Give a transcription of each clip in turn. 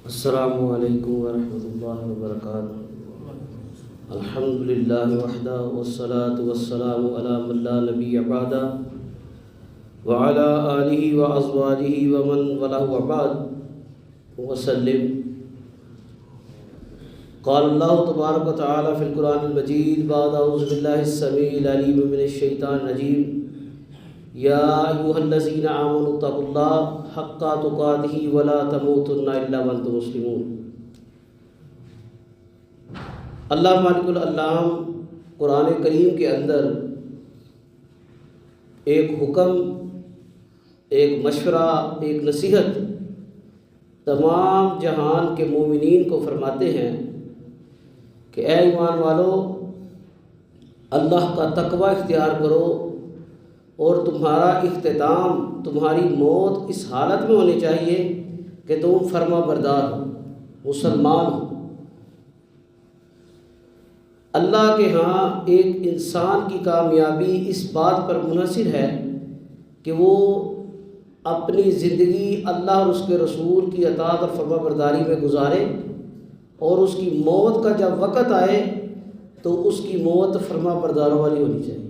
السلام علیکم ورحمۃ اللہ وبرکاتہ۔ الحمد للہ وحدہ والصلاة والسلام علی من لا نبی بعدہ وعلی آلہ وازواجہ ومن والاه وبعد وسلم۔ قال اللہ تبارک وتعالی فی القرآن المجید بعد اعوذ باللہ السمیع العلیم من الشیطان الرجیم یا ایھا الذین آمنوا اتقوا اللہ حق تقاتہ ولا تموتن الا وانتم مسلمون۔ اللہ مالک العلام قرآن کریم کے اندر ایک حکم، ایک مشورہ، ایک نصیحت تمام جہان کے مومنین کو فرماتے ہیں کہ اے ایمان والو، اللہ کا تقوی اختیار کرو اور تمہارا اختتام، تمہاری موت اس حالت میں ہونی چاہیے کہ تم فرما بردار ہو، مسلمان ہو۔ اللہ کے ہاں ایک انسان کی کامیابی اس بات پر منحصر ہے کہ وہ اپنی زندگی اللہ اور اس کے رسول کی اطاعت اور فرما برداری میں گزارے، اور اس کی موت کا جب وقت آئے تو اس کی موت فرما برداروں والی ہونی چاہیے،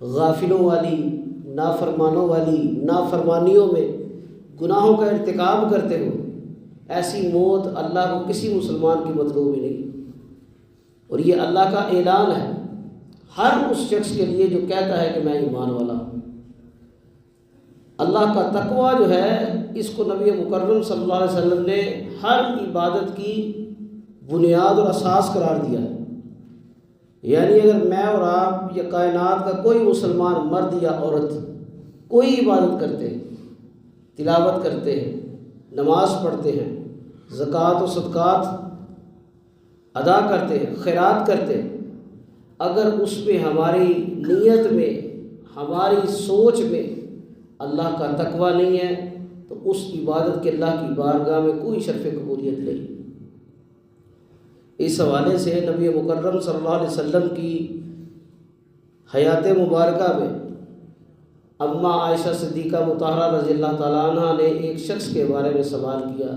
غافلوں والی، نافرمانوں والی، نافرمانیوں میں گناہوں کا ارتکاب کرتے ہوئے ایسی موت اللہ کو کسی مسلمان کی مطلوب ہی نہیں۔ اور یہ اللہ کا اعلان ہے ہر اس شخص کے لیے جو کہتا ہے کہ میں ایمان والا ہوں۔ اللہ کا تقوی جو ہے، اس کو نبی مکرم صلی اللہ علیہ وسلم نے ہر عبادت کی بنیاد اور اساس قرار دیا ہے۔ یعنی اگر میں اور آپ یا کائنات کا کوئی مسلمان مرد یا عورت کوئی عبادت کرتے ہیں، تلاوت کرتے ہیں، نماز پڑھتے ہیں، زکوٰۃ و صدقات ادا کرتے ہیں، خیرات کرتے ہیں، اگر اس میں ہماری نیت میں، ہماری سوچ میں اللہ کا تقوی نہیں ہے تو اس عبادت کے اللہ کی بارگاہ میں کوئی شرف قبولیت نہیں۔ اس حوالے سے نبی مکرم صلی اللہ علیہ وسلم کی حیات مبارکہ میں اماں عائشہ صدیقہ مطہرہ رضی اللہ تعالیٰ عنہ نے ایک شخص کے بارے میں سوال کیا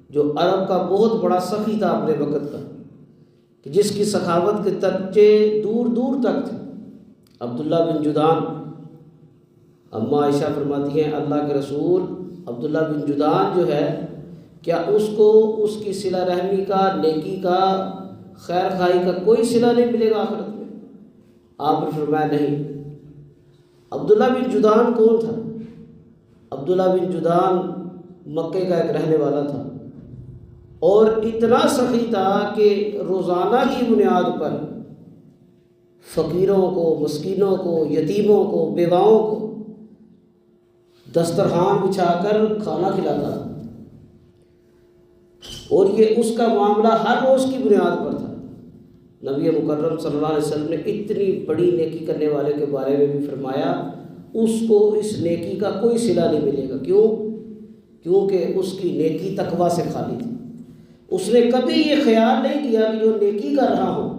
جو عرب کا بہت بڑا سخی تھا اپنے وقت کا، کہ جس کی سخاوت کے درجے دور دور تک تھے، عبداللہ بن جدعان۔ اماں عائشہ فرماتی ہیں اللہ کے رسول، عبداللہ بن جدعان جو ہے، کیا اس کو اس کی صلہ رحمی کا، نیکی کا، خیر خواہی کا کوئی صلہ نہیں ملے گا آخرت میں؟ آپ نے فرمایا نہیں۔ عبداللہ بن جدعان کون تھا؟ عبداللہ بن جدعان مکے کا ایک رہنے والا تھا، اور اتنا سخی تھا کہ روزانہ کی بنیاد پر فقیروں کو، مسکینوں کو، یتیموں کو، بیواؤں کو دسترخوان بچھا کر کھانا کھلاتا تھا، اور یہ اس کا معاملہ ہر روز کی بنیاد پر تھا۔ نبی مکرم صلی اللہ علیہ وسلم نے اتنی بڑی نیکی کرنے والے کے بارے میں بھی فرمایا اس کو اس نیکی کا کوئی صلہ نہیں ملے گا۔ کیوں؟ کیونکہ اس کی نیکی تقوی سے خالی تھی۔ اس نے کبھی یہ خیال نہیں کیا کہ جو نیکی کر رہا ہوں،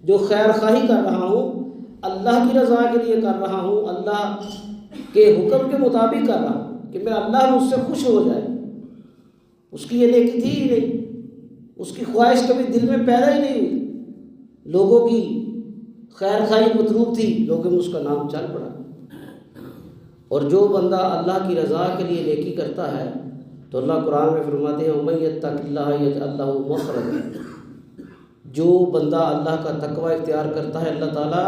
جو خیر خواہی کر رہا ہوں، اللہ کی رضا کے لیے کر رہا ہوں، اللہ کے حکم کے مطابق کر رہا ہوں کہ میں اللہ مجھ سے خوش ہو جائے۔ اس کی یہ نیکی تھی ہی نہیں، اس کی خواہش کبھی دل میں پیدا ہی نہیں ہوئی۔ لوگوں کی خیر خواہی مطلوب تھی، لوگوں میں اس کا نام چل پڑا۔ اور جو بندہ اللہ کی رضا کے لیے نیکی کرتا ہے تو اللہ قرآن میں فرماتے ہیں وَمَن يَتَّقِ اللَّهَ يَجْعَل لَّهُ مَخْرَجًا۔ جو بندہ اللہ کا تقوی اختیار کرتا ہے اللہ تعالیٰ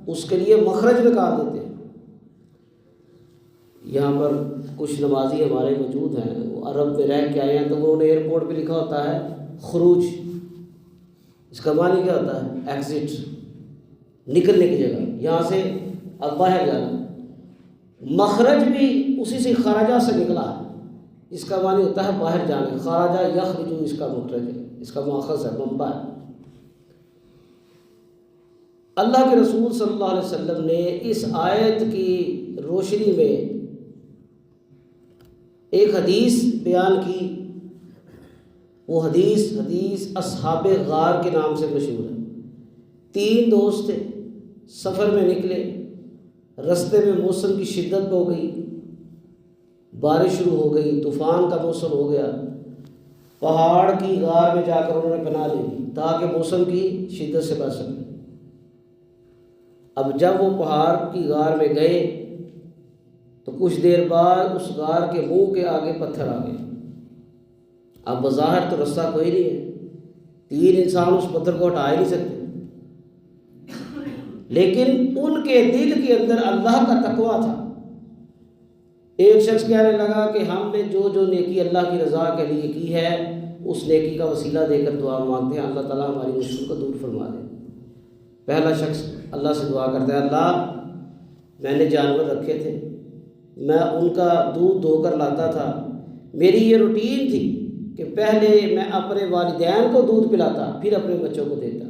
اس کے لیے مخرج نکال دیتے ہیں۔ یہاں پر کچھ نمازی ہمارے موجود ہیں، وہ عرب میں رہ کے آئے ہیں، تو انہوں نے ایئرپورٹ پہ لکھا ہوتا ہے خروج، اس کا معنی کیا ہوتا ہے؟ ایگزٹ، نکلنے کی جگہ، یہاں سے اب باہر جانا۔ مخرج بھی اسی سے خراجہ سے نکلا ہے، اس کا معنی ہوتا ہے باہر جانا، خراجہ یخرج اس کا مخرج ہے، اس کا ماخذ ہے، منبع ہے۔ اللہ کے رسول صلی اللہ علیہ وسلم نے اس آیت کی روشنی میں ایک حدیث بیان کی۔ وہ حدیث اصحاب غار کے نام سے مشہور ہے۔ 3 دوست تھے، سفر میں نکلے، رستے میں موسم کی شدت ہو گئی، بارش شروع ہو گئی، طوفان کا موسم ہو گیا، پہاڑ کی غار میں جا کر انہوں نے پناہ لے لی تاکہ موسم کی شدت سے بچ سکیں۔ اب جب وہ پہاڑ کی غار میں گئے تو کچھ دیر بعد اس غار کے منہ کے آگے پتھر آ گئے۔ اب بظاہر تو رستہ کوئی نہیں ہے، 3 انسان اس پتھر کو ہٹا ہی نہیں سکتے، لیکن ان کے دل کے اندر اللہ کا تقویٰ تھا۔ ایک شخص کہنے لگا کہ ہم نے جو جو نیکی اللہ کی رضا کے لیے کی ہے اس نیکی کا وسیلہ دے کر دعا مانگتے ہیں، اللہ تعالیٰ ہماری مشکل کو دور فرما دے۔ پہلا شخص اللہ سے دعا کرتا ہے، اللہ میں نے جانور رکھے تھے، میں ان کا دودھ دھو کر لاتا تھا، میری یہ روٹین تھی کہ پہلے میں اپنے والدین کو دودھ پلاتا پھر اپنے بچوں کو دیتا۔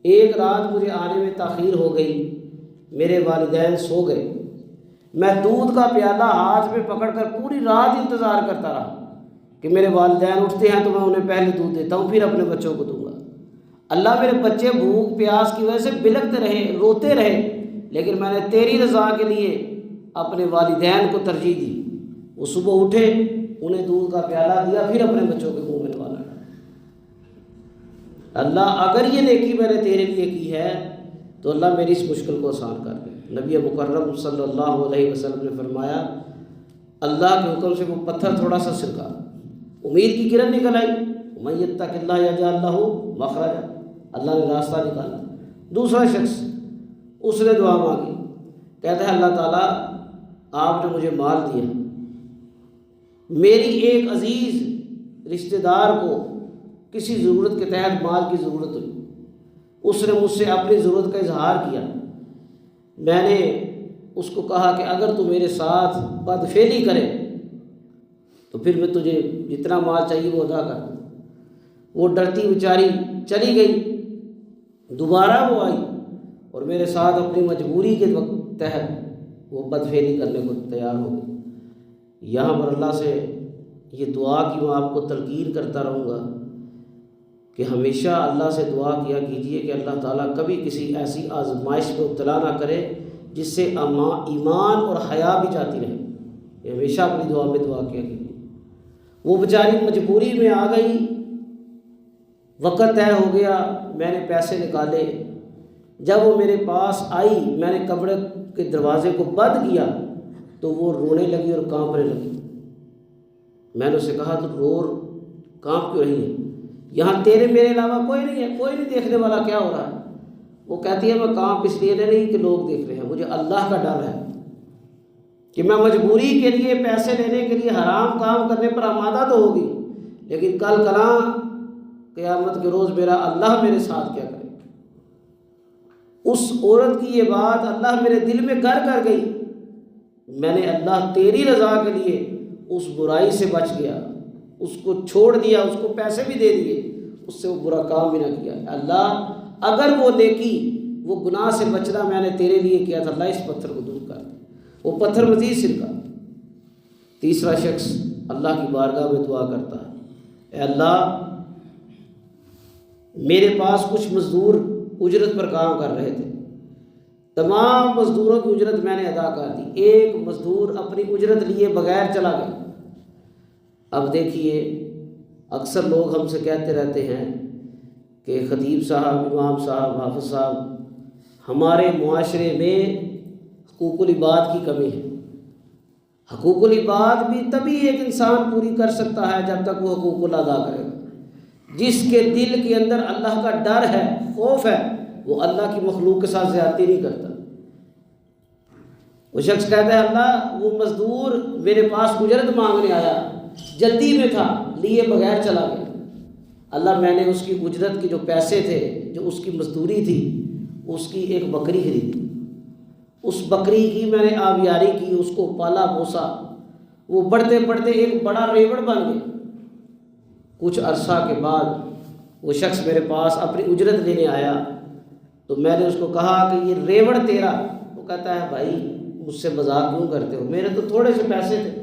ایک رات مجھے آنے میں تاخیر ہو گئی، میرے والدین سو گئے، میں دودھ کا پیالہ ہاتھ میں پکڑ کر پوری رات انتظار کرتا رہا کہ میرے والدین اٹھتے ہیں تو میں انہیں پہلے دودھ دیتا ہوں پھر اپنے بچوں کو دوں گا۔ اللہ میرے بچے بھوک پیاس کی وجہ سے بلکتے رہے، روتے رہے، لیکن میں نے تیری رضا کے لیے اپنے والدین کو ترجیح دی۔ وہ صبح اٹھے، انہیں دودھ کا پیالہ دیا، پھر اپنے بچوں کے منہ میں ڈالا۔ اللہ اگر یہ نیکی میں نے تیرے لیے کی ہے تو اللہ میری اس مشکل کو آسان کر دے۔ نبی مکرم صلی اللہ علیہ وسلم نے فرمایا، اللہ کے حکم سے وہ پتھر تھوڑا سا سرکا، امید کی کرن نکل آئی، من یتق اللہ یجعل لہ مخرجا، اللہ نے راستہ نکالا۔ دوسرا شخص، اس نے دعا مانگی، کہتا ہے اللہ تعالیٰ آپ نے مجھے مال دیا، میری ایک عزیز رشتہ دار کو کسی ضرورت کے تحت مال کی ضرورت ہوئی، اس نے مجھ سے اپنی ضرورت کا اظہار کیا، میں نے اس کو کہا کہ اگر تو میرے ساتھ بدفعلی کرے تو پھر میں تجھے جتنا مال چاہیے وہ ادا کر دوں۔ وہ ڈرتی بیچاری چلی گئی، دوبارہ وہ آئی اور میرے ساتھ اپنی مجبوری کے وقت تحت وہ بدفعلی کرنے کو تیار ہو گئی۔ یہاں پر اللہ سے یہ دعا کی میں آپ کو تلقین کرتا رہوں گا کہ ہمیشہ اللہ سے دعا کیا کیجئے کہ اللہ تعالیٰ کبھی کسی ایسی آزمائش میں مبتلا نہ کرے جس سے ایمان اور حیا بھی جاتی رہے۔ یہ ہمیشہ اپنی دعا میں دعا کیا کیجئے۔ وہ بیچاری مجبوری میں آ گئی، وقت طے ہو گیا، میں نے پیسے نکالے، جب وہ میرے پاس آئی میں نے کمرے کے دروازے کو بند کیا تو وہ رونے لگی اور کانپنے لگی۔ میں نے اسے کہا تو کانپ کیوں رہی ہے؟ یہاں تیرے میرے علاوہ کوئی نہیں ہے، کوئی نہیں دیکھنے والا، کیا ہو رہا ہے؟ وہ کہتی ہے میں کانپ اس لیے نہیں کہ لوگ دیکھ رہے ہیں، مجھے اللہ کا ڈر ہے کہ میں مجبوری کے لیے پیسے لینے کے لیے حرام کام کرنے پر آمادہ تو ہوگی، لیکن کل کلاں قیامت کے روز میرا اللہ میرے ساتھ کیا کرے۔ اس عورت کی یہ بات اللہ میرے دل میں گھر کر گئی، میں نے اللہ تیری رضا کے لیے اس برائی سے بچ گیا، اس کو چھوڑ دیا، اس کو پیسے بھی دے دیے، اس سے وہ برا کام بھی نہ کیا۔ اللہ اگر وہ نیکی، وہ گناہ سے بچنا میں نے تیرے لیے کیا تھا، اللہ اس پتھر کو دور کر دے۔ وہ پتھر مزید سرکا۔ تیسرا شخص اللہ کی بارگاہ میں دعا کرتا ہے، اے اللہ میرے پاس کچھ مزدور اجرت پر کام کر رہے تھے، تمام مزدوروں کی اجرت میں نے ادا کر دی، ایک مزدور اپنی اجرت لیے بغیر چلا گیا۔ اب دیکھیے اکثر لوگ ہم سے کہتے رہتے ہیں کہ خطیب صاحب، امام صاحب، حافظ صاحب، ہمارے معاشرے میں حقوق العباد کی کمی ہے۔ حقوق العباد بھی تبھی ایک انسان پوری کر سکتا ہے جب تک وہ حقوق اللہ ادا کرے گا۔ جس کے دل کے اندر اللہ کا ڈر ہے، خوف ہے، وہ اللہ کی مخلوق کے ساتھ زیادتی نہیں کرتا۔ وہ شخص کہتا ہے اللہ وہ مزدور میرے پاس اجرت مانگنے آیا، جلدی میں تھا، لیے بغیر چلا گیا، اللہ میں نے اس کی اجرت کے جو پیسے تھے، جو اس کی مزدوری تھی، اس کی ایک بکری خریدی، اس بکری کی میں نے آبیاری کی، اس کو پالا پوسا، وہ بڑھتے بڑھتے ایک بڑا ریوڑ بن گیا۔ کچھ عرصہ کے بعد وہ شخص میرے پاس اپنی اجرت لینے آیا تو میں نے اس کو کہا کہ یہ ریوڑ تیرا؟ وہ کہتا ہے بھائی مجھ سے مذاق کیوں کرتے ہو، میرے تو تھوڑے سے پیسے تھے۔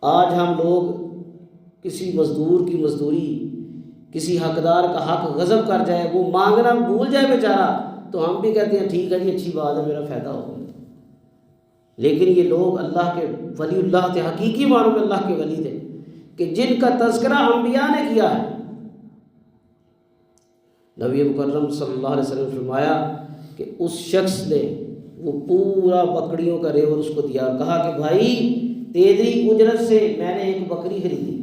آج ہم لوگ کسی مزدور کی مزدوری، کسی حقدار کا حق غصب کر جائے، وہ مانگنا بھول جائے بیچارہ، تو ہم بھی کہتے ہیں ٹھیک ہے جی اچھی بات ہے، میرا فائدہ ہو گیا۔ لیکن یہ لوگ اللہ کے ولی اللہ تھے، حقیقی معنوں میں اللہ کے ولی تھے، کہ جن کا تذکرہ انبیاء نے کیا ہے۔ نبی مکرم صلی اللہ علیہ وسلم نے فرمایا کہ اس شخص نے وہ پورا بکریوں کا ریوڑ اس کو دیا، کہا کہ بھائی تیری اجرت سے میں نے ایک بکری خریدی،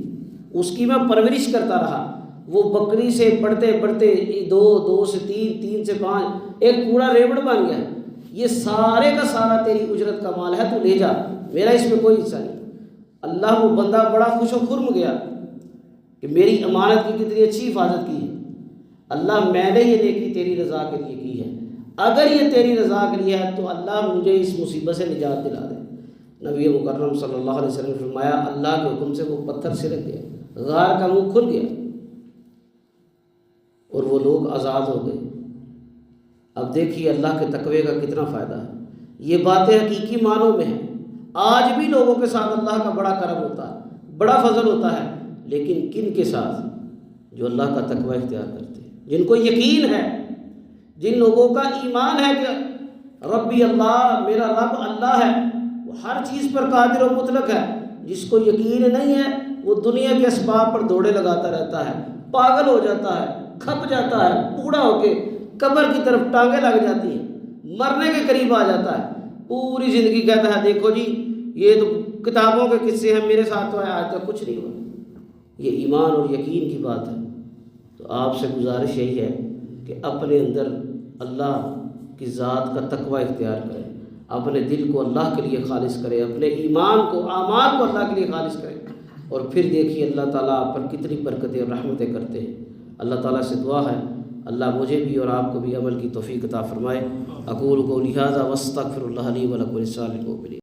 اس کی میں پرورش کرتا رہا، وہ بکری سے بڑھتے بڑھتے 2 سے 3، 3 سے 5، ایک پورا ریوڑ بن گیا، یہ سارے کا سارا تیری اجرت کا مال ہے، تو لے جا، میرا اس میں کوئی حصہ نہیں۔ اللہ وہ بندہ بڑا خوش و خرم گیا کہ میری امانت کی کتنی اچھی حفاظت کی ہے، اللہ میں نے یہ نیکی تیری رضا کے لیے کی ہے، اگر یہ تیری رضا کے لیے ہے تو اللہ مجھے اس مصیبت سے نجات دلا دے۔ نبی مکرم صلی اللہ علیہ وسلم نے فرمایا اللہ کے حکم سے وہ پتھر سرک گیا، غار کا منہ کھل گیا اور وہ لوگ آزاد ہو گئے۔ اب دیکھیے اللہ کے تقوی کا کتنا فائدہ ہے، یہ باتیں حقیقی معنوں میں ہیں۔ آج بھی لوگوں کے ساتھ اللہ کا بڑا کرم ہوتا ہے، بڑا فضل ہوتا ہے، لیکن کن کے ساتھ؟ جو اللہ کا تقوی اختیار کرتے ہیں، جن کو یقین ہے، جن لوگوں کا ایمان ہے کہ ربی اللہ، میرا رب اللہ ہے، وہ ہر چیز پر قادر و مطلق ہے۔ جس کو یقین نہیں ہے وہ دنیا کے اسباب پر دوڑے لگاتا رہتا ہے، پاگل ہو جاتا ہے، کھپ جاتا ہے، بوڑھا ہو کے قبر کی طرف ٹانگیں لگ جاتی ہیں، مرنے کے قریب آ جاتا ہے، پوری زندگی کہتا ہے دیکھو جی یہ تو کتابوں کے قصے ہیں، میرے ساتھ تو آج تک کچھ نہیں ہوا۔ یہ ایمان اور یقین کی بات ہے۔ تو آپ سے گزارش یہی ہے کہ اپنے اندر اللہ کی ذات کا تقوی اختیار کریں، اپنے دل کو اللہ کے لیے خالص کریں، اپنے ایمان کو، اعمال کو اللہ کے لیے خالص کریں، اور پھر دیکھیے اللہ تعالیٰ آپ پر کتنی برکتیں اور رحمتیں کرتے ہیں۔ اللہ تعالیٰ سے دعا ہے اللہ مجھے بھی اور آپ کو بھی عمل کی توفیق عطا فرمائے۔ اقول قولی ھذا واستغفر اللہ لی ولکم ولسائر المؤمنین۔